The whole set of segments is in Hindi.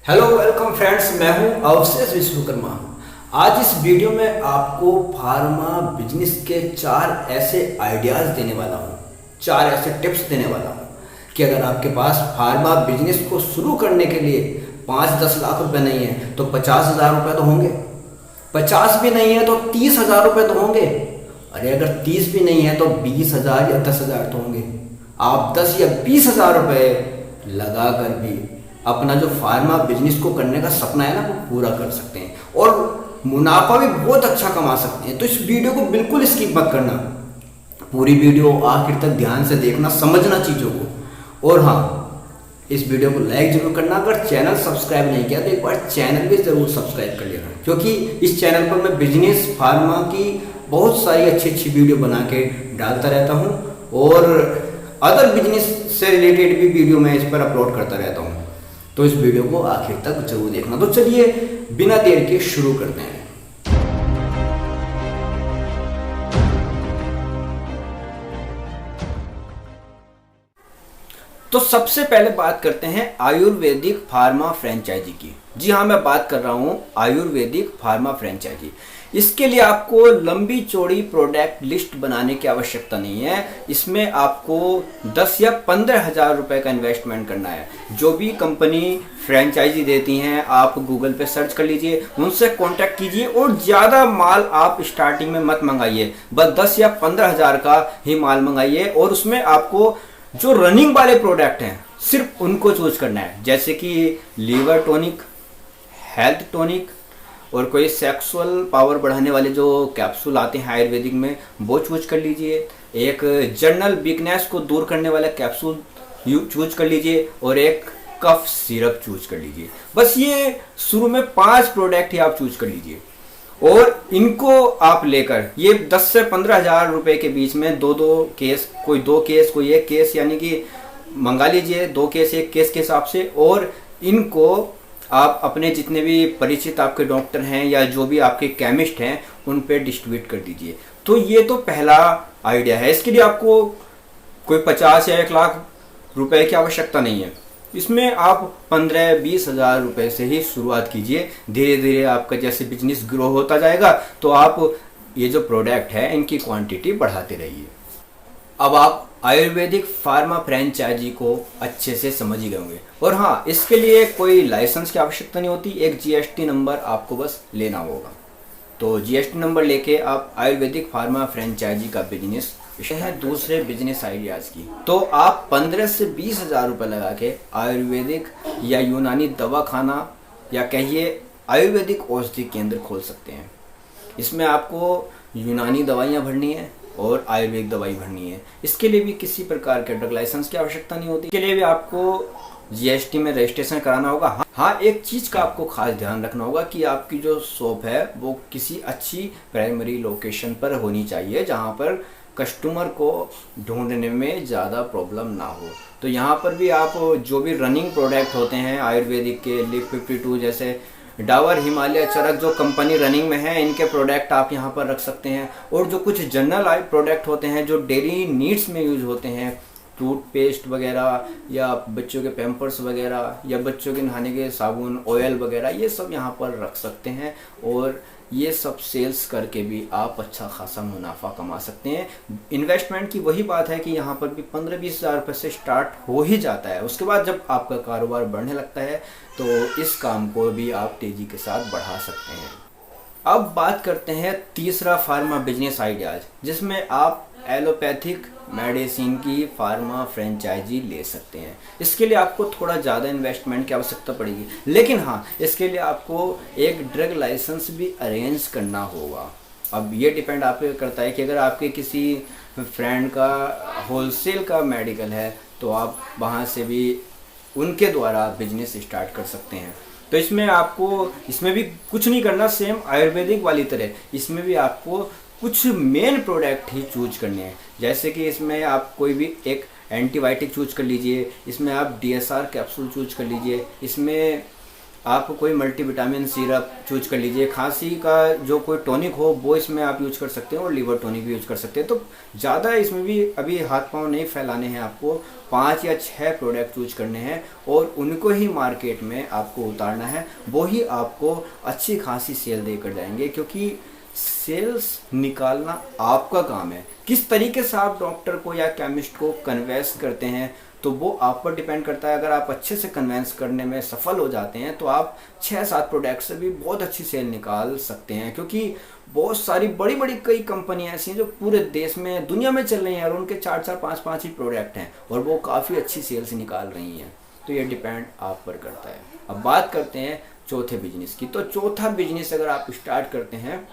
हेलो वेलकम फ्रेंड्स, मैं हूं अवशेष विश्वकर्मा। आज इस वीडियो में आपको फार्मा बिजनेस के चार ऐसे आइडियाज़ देने वाला हूं, चार ऐसे टिप्स देने वाला हूं कि अगर आपके पास फार्मा बिजनेस को शुरू करने के लिए 5-10 लाख रुपए नहीं है तो 50,000 रुपये तो होंगे, 50 भी नहीं है तो 30,000 रुपये तो होंगे, अरे अगर 30 भी नहीं है तो 20,000 या 10,000 तो होंगे। आप 10 या 20,000 रुपये लगा कर भी अपना जो फार्मा बिजनेस को करने का सपना है ना वो पूरा कर सकते हैं और मुनाफा भी बहुत अच्छा कमा सकते हैं। तो इस वीडियो को बिल्कुल स्किप मत करना, पूरी वीडियो आखिर तक ध्यान से देखना, समझना चीज़ों को। और हाँ, इस वीडियो को लाइक जरूर करना। अगर चैनल सब्सक्राइब नहीं किया तो एक बार चैनल भी ज़रूर सब्सक्राइब कर लेना, क्योंकि इस चैनल पर मैं बिजनेस फार्मा की बहुत सारी अच्छी अच्छी वीडियो बना के डालता रहता हूँ और अदर बिजनेस से रिलेटेड भी वीडियो मैं इस पर अपलोड करता रहता हूँ। तो इस वीडियो को आखिर तक जरूर देखना। तो चलिए बिना देर के शुरू करते हैं। तो सबसे पहले बात करते हैं आयुर्वेदिक फार्मा फ्रेंचाइजी की। जी हाँ, मैं बात कर रहा हूँ आयुर्वेदिक फार्मा फ्रेंचाइजी। इसके लिए आपको लंबी चौड़ी प्रोडक्ट लिस्ट बनाने की आवश्यकता नहीं है। इसमें आपको 10 या 15,000 रुपए का इन्वेस्टमेंट करना है। जो भी कंपनी फ्रेंचाइजी देती हैं आप गूगल पे सर्च कर लीजिए, उनसे कांटेक्ट कीजिए और ज़्यादा माल आप स्टार्टिंग में मत मंगाइए, बस 10 या 15,000 का ही माल मंगाइए और उसमें आपको जो रनिंग वाले प्रोडक्ट हैं सिर्फ उनको चूज करना है, जैसे कि लीवर टॉनिक, हेल्थ टॉनिक और कोई सेक्सुअल पावर बढ़ाने वाले जो कैप्सूल आते हैं आयुर्वेदिक में वो चूज कर लीजिए। एक जर्नल वीकनेस को दूर करने वाला कैप्सूल चूज कर लीजिए और एक कफ सिरप चूज कर लीजिए। बस ये शुरू में 5 प्रोडक्ट ही आप चूज कर लीजिए और इनको आप लेकर ये 10 से 15,000 रुपए के बीच में दो केस, कोई 2 केस कोई 1 केस, यानी कि मंगा लीजिए 2 केस 1 केस के हिसाब से। और इनको आप अपने जितने भी परिचित आपके डॉक्टर हैं या जो भी आपके केमिस्ट हैं उन पे डिस्ट्रीब्यूट कर दीजिए। तो ये तो पहला आइडिया है। इसके लिए आपको कोई 50 या 1 लाख रुपए की आवश्यकता नहीं है। इसमें आप 15-20 हजार रुपए से ही शुरुआत कीजिए। धीरे धीरे आपका जैसे बिजनेस ग्रो होता जाएगा तो आप ये जो प्रोडक्ट है इनकी क्वांटिटी बढ़ाते रहिए। अब आप आयुर्वेदिक फार्मा फ्रेंचाइजी को अच्छे से समझ ही गए होंगे। और हाँ, इसके लिए कोई लाइसेंस की आवश्यकता नहीं होती, एक जीएसटी नंबर आपको बस लेना होगा। तो जीएसटी नंबर लेके आप आयुर्वेदिक फार्मा फ्रेंचाइजी का बिजनेस है। दूसरे बिजनेस आइडियाज की, तो आप 15 से 20 हजार रुपये लगा के आयुर्वेदिक या यूनानी दवा खाना या कहिए आयुर्वेदिक औषधि केंद्र खोल सकते हैं। इसमें आपको यूनानी दवाइयाँ भरनी है और आयुर्वेदिक दवाई भरनी है। इसके लिए भी किसी प्रकार के ड्रग लाइसेंस की आवश्यकता नहीं होती। इसके लिए भी आपको जीएसटी में रजिस्ट्रेशन कराना होगा। हाँ, एक चीज़ का आपको खास ध्यान रखना होगा कि आपकी जो शॉप है वो किसी अच्छी प्राइमरी लोकेशन पर होनी चाहिए जहाँ पर कस्टमर को ढूंढने में ज़्यादा प्रॉब्लम ना हो। तो यहाँ पर भी आप जो भी रनिंग प्रोडक्ट होते हैं आयुर्वेदिक के, लिव 52 जैसे डाबर, हिमालय, चरक जो कंपनी रनिंग में है, इनके प्रोडक्ट आप यहाँ पर रख सकते हैं। और जो कुछ जनरल प्रोडक्ट होते हैं जो डेली नीड्स में यूज होते हैं, टूथपेस्ट वगैरह या बच्चों के पैम्पर्स वगैरह या बच्चों के नहाने के साबुन, ऑयल वगैरह, ये सब यहाँ पर रख सकते हैं। और ये सब सेल्स करके भी आप अच्छा खासा मुनाफा कमा सकते हैं। इन्वेस्टमेंट की वही बात है कि यहाँ पर भी 15-20 हजार रुपये से स्टार्ट हो ही जाता है। उसके बाद जब आपका कारोबार बढ़ने लगता है तो इस काम को भी आप तेज़ी के साथ बढ़ा सकते हैं। अब बात करते हैं तीसरा फार्मा बिजनेस आइडियाज, जिसमें आप एलोपैथिक मेडिसिन की फार्मा फ्रेंचाइजी ले सकते हैं। इसके लिए आपको थोड़ा ज़्यादा इन्वेस्टमेंट की आवश्यकता पड़ेगी, लेकिन हाँ, इसके लिए आपको एक ड्रग लाइसेंस भी अरेंज करना होगा। अब ये डिपेंड आप पे करता है कि अगर आपके किसी फ्रेंड का होलसेल का मेडिकल है तो आप वहाँ से भी उनके द्वारा बिजनेस स्टार्ट कर सकते हैं। तो इसमें भी कुछ नहीं करना, सेम आयुर्वेदिक वाली तरह इसमें भी आपको कुछ मेन प्रोडक्ट ही चूज करने हैं। जैसे कि इसमें आप कोई भी एक एंटीबायोटिक चूज कर लीजिए, इसमें आप डीएसआर कैप्सूल चूज कर लीजिए, इसमें आप कोई मल्टीविटामिन सिरप चूज कर लीजिए। खांसी का जो कोई टॉनिक हो वो इसमें आप यूज कर सकते हैं और लीवर टॉनिक भी यूज कर सकते हैं। तो ज़्यादा इसमें भी अभी हाथ पांव नहीं फैलाने हैं, आपको 5 या 6 प्रोडक्ट चूज करने हैं और उनको ही मार्केट में आपको उतारना है। वो ही आपको अच्छी खासी सेल देकर जाएंगे, क्योंकि सेल्स निकालना आपका काम है। किस तरीके से आप डॉक्टर को या केमिस्ट को कन्वेंस करते हैं तो वो आप पर डिपेंड करता है। अगर आप अच्छे से कन्वेंस करने में सफल हो जाते हैं तो आप 6-7 प्रोडक्ट से भी बहुत अच्छी सेल निकाल सकते हैं, क्योंकि बहुत सारी बड़ी बड़ी कई कंपनियां ऐसी हैं जो पूरे देश में दुनिया में चल रही हैं और उनके 4-4 5-5 ही प्रोडक्ट हैं और वो काफ़ी अच्छी सेल्स निकाल रही हैं। तो ये डिपेंड आप पर करता है। अब बात करते हैं चौथे बिजनेस की। तो चौथा बिजनेस अगर आप स्टार्ट करते हैं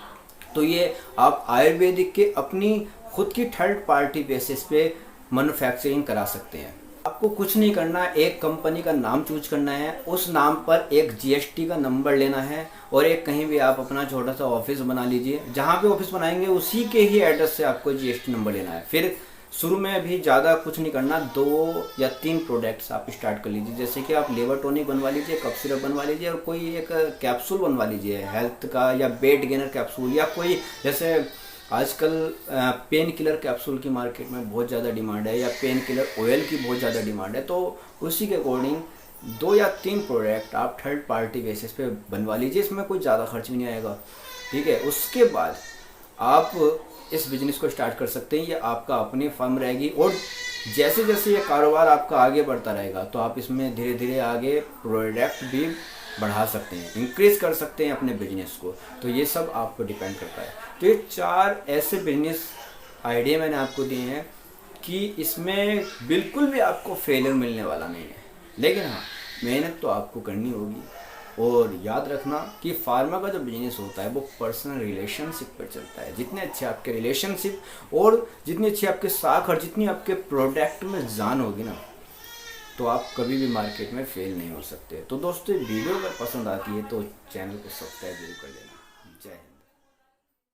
तो ये आप आयुर्वेदिक के अपनी खुद की थर्ड पार्टी बेसिस पे मैन्युफैक्चरिंग करा सकते हैं। आपको कुछ नहीं करना, एक कंपनी का नाम चूज करना है, उस नाम पर एक जीएसटी का नंबर लेना है और एक कहीं भी आप अपना छोटा सा ऑफिस बना लीजिए। जहाँ पे ऑफिस बनाएंगे उसी के ही एड्रेस से आपको जीएसटी नंबर लेना है। फिर शुरू में भी ज़्यादा कुछ नहीं करना, 2 या 3 प्रोडक्ट्स आप स्टार्ट कर लीजिए। जैसे कि आप लीवर टॉनिक बनवा लीजिए, कफ सिरप बनवा लीजिए और कोई एक कैप्सूल बनवा लीजिए हेल्थ का, या वेट गेनर कैप्सूल, या कोई जैसे आजकल पेन किलर कैप्सूल की मार्केट में बहुत ज़्यादा डिमांड है, या पेन किलर ऑयल की बहुत ज़्यादा डिमांड है। तो उसी के अकॉर्डिंग 2 या 3 प्रोडक्ट आप थर्ड पार्टी बेसिस पे बनवा लीजिए। इसमें कोई ज़्यादा खर्च भी नहीं आएगा, ठीक है। उसके बाद आप इस बिजनेस को स्टार्ट कर सकते हैं। ये आपका अपनी फर्म रहेगी और जैसे जैसे ये कारोबार आपका आगे बढ़ता रहेगा तो आप इसमें धीरे धीरे आगे प्रोडक्ट भी बढ़ा सकते हैं, इंक्रीज कर सकते हैं अपने बिजनेस को। तो ये सब आप पर डिपेंड करता है। तो ये 4 ऐसे बिजनेस आइडिया मैंने आपको दिए हैं कि इसमें बिल्कुल भी आपको फेलियर मिलने वाला नहीं है। लेकिन हाँ, मेहनत तो आपको करनी होगी। और याद रखना कि फार्मा का जो बिजनेस होता है वो पर्सनल रिलेशनशिप पर चलता है। जितने अच्छे आपके रिलेशनशिप और जितनी अच्छी आपके साख और जितनी आपके प्रोडक्ट में जान होगी ना, तो आप कभी भी मार्केट में फेल नहीं हो सकते। तो दोस्तों, वीडियो अगर पसंद आती है तो चैनल को सब्सक्राइब जरूर कर देना।